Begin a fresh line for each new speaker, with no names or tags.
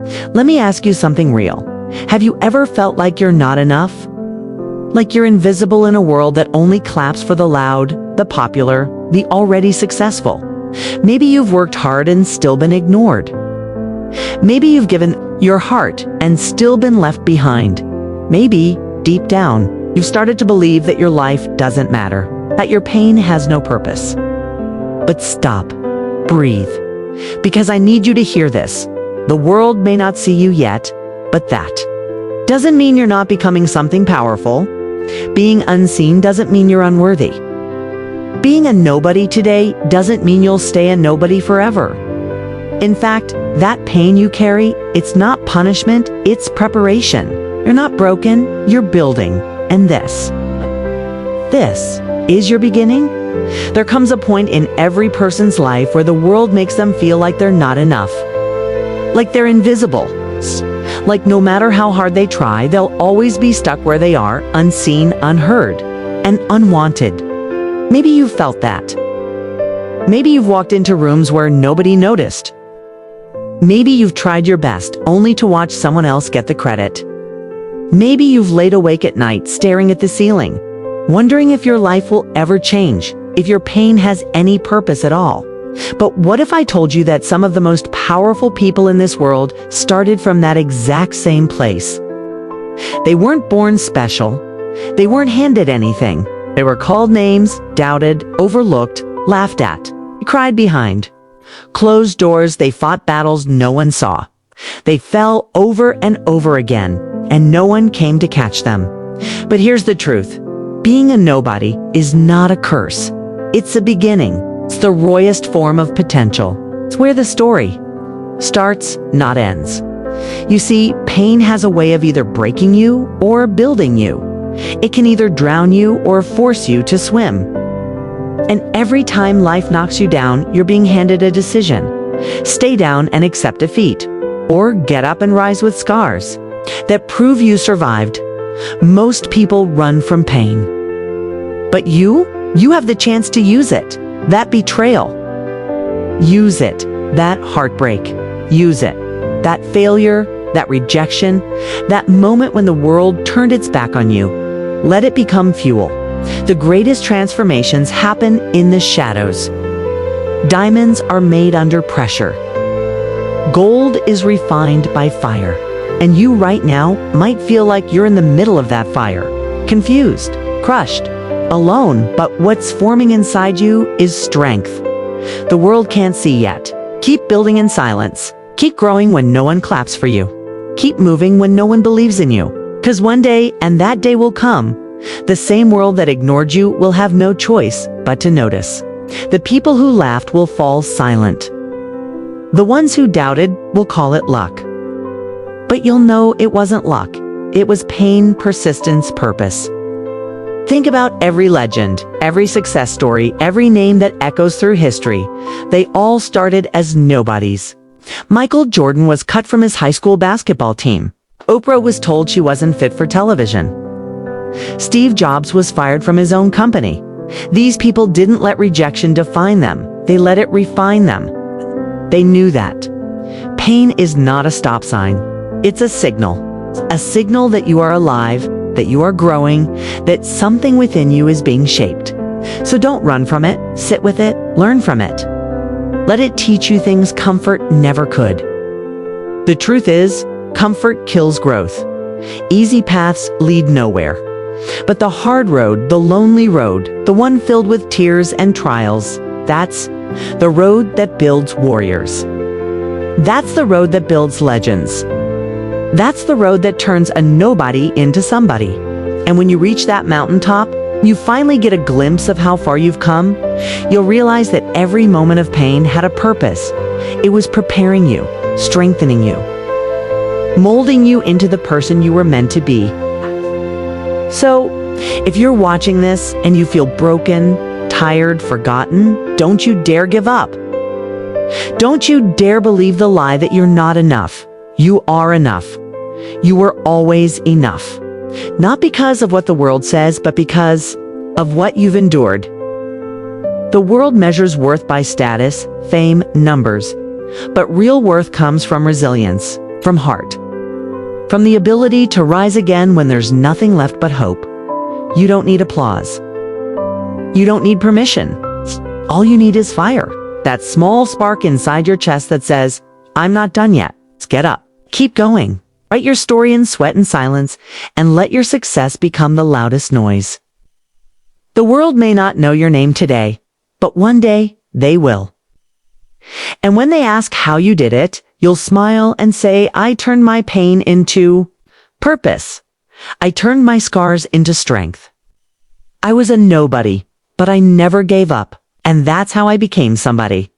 Let me ask you something real. Have you ever felt like you're not enough? Like you're invisible in a world that only claps for the loud, the popular, the already successful? Maybe you've worked hard and still been ignored. Maybe you've given your heart and still been left behind. Maybe, deep down, you've started to believe that your life doesn't matter, that your pain has no purpose. But stop. Breathe. Because I need you to hear this. The world may not see you yet, but that doesn't mean you're not becoming something powerful. Being unseen doesn't mean you're unworthy. Being a nobody today doesn't mean you'll stay a nobody forever. In fact, that pain you carry, it's not punishment, it's preparation. You're not broken, you're building. And this is your beginning. There comes a point in every person's life where the world makes them feel like they're not enough. Like they're invisible. Like no matter how hard they try, they'll always be stuck where they are, unseen, unheard, and unwanted. Maybe you've felt that. Maybe you've walked into rooms where nobody noticed. Maybe you've tried your best only to watch someone else get the credit. Maybe you've laid awake at night staring at the ceiling, wondering if your life will ever change, if your pain has any purpose at all. But what if I told you that some of the most powerful people in this world started from that exact same place? They weren't born special. They weren't handed anything. They were called names, doubted, overlooked, laughed at, cried behind. Closed doors, they fought battles no one saw. They fell over and over again, and no one came to catch them. But here's the truth. Being a nobody is not a curse. It's a beginning. It's the rawest form of potential. It's where the story starts, not ends. You see, pain has a way of either breaking you or building you. It can either drown you or force you to swim. And every time life knocks you down, you're being handed a decision. Stay down and accept defeat, or get up and rise with scars that prove you survived. Most people run from pain. But you have the chance to use it. That betrayal. Use it. That heartbreak. Use it. That failure, that rejection, that moment when the world turned its back on you. Let it become fuel. The greatest transformations happen in the shadows. Diamonds are made under pressure. Gold is refined by fire. And you right now might feel like you're in the middle of that fire. Confused, crushed, alone, but what's forming inside you is strength. The world can't see yet. Keep building in silence. Keep growing when no one claps for you. Keep moving when no one believes in you. Because one day, and that day will come, the same world that ignored you will have no choice but to notice. The people who laughed will fall silent. The ones who doubted will call it luck. But you'll know it wasn't luck. It was pain, persistence, purpose. Think about every legend, every success story, every name that echoes through history. They all started as nobodies. Michael Jordan was cut from his high school basketball team. Oprah was told she wasn't fit for television. Steve Jobs was fired from his own company. These people didn't let rejection define them. They let it refine them. They knew that. Pain is not a stop sign. It's a signal that you are alive, that you are growing, that something within you is being shaped. So don't run from it, sit with it, learn from it. Let it teach you things comfort never could. The truth is, comfort kills growth. Easy paths lead nowhere. But the hard road, the lonely road, the one filled with tears and trials, that's the road that builds warriors. That's the road that builds legends. That's the road that turns a nobody into somebody. And when you reach that mountaintop, you finally get a glimpse of how far you've come. You'll realize that every moment of pain had a purpose. It was preparing you, strengthening you, molding you into the person you were meant to be. So, if you're watching this and you feel broken, tired, forgotten, don't you dare give up. Don't you dare believe the lie that you're not enough. You are enough. You were always enough. Not because of what the world says, but because of what you've endured. The world measures worth by status, fame, numbers. But real worth comes from resilience, from heart, from the ability to rise again when there's nothing left but hope. You don't need applause. You don't need permission. All you need is fire. That small spark inside your chest that says, I'm not done yet. Get up. Keep going. Write your story in sweat and silence, and let your success become the loudest noise. The world may not know your name today, but one day they will. And when they ask how you did it, you'll smile and say, I turned my pain into purpose. I turned my scars into strength. I was a nobody, but I never gave up, and that's how I became somebody.